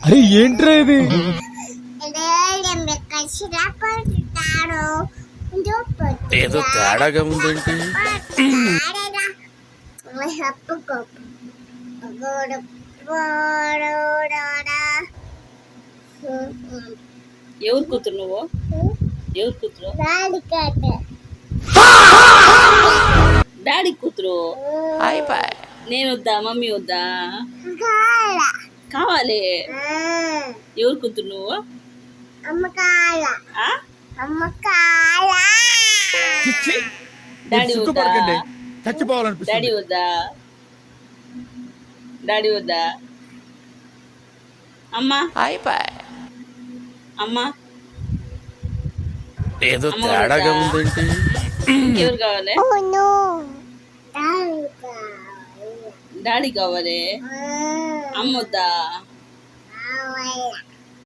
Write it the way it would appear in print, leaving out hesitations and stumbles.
అరే ఏంట్రా ఇది? ఏదో తేడాగా ఉందేంటి? ఎవరు కూతురు నువ్వు? ఎవరు కూతురు? డాడీ కూతురు. నేను వద్దా? మమ్మీ వద్దా? కావాలి. ఎవరు కూతురు నువ్వు? ఆ? చిచ్చి, డాడీ వద్దా? సిగ్గుపడకండి, చచ్చిపోవాలనిపిస్తుంది. డాడీ వద్దా? డాడీ వద్దా? అమ్మా అమ్మా ఏదో తేడాగా ఉందేంటి? ఎవరు కావాలి? డాడీ కావాలి. అమ్మ వద్దా?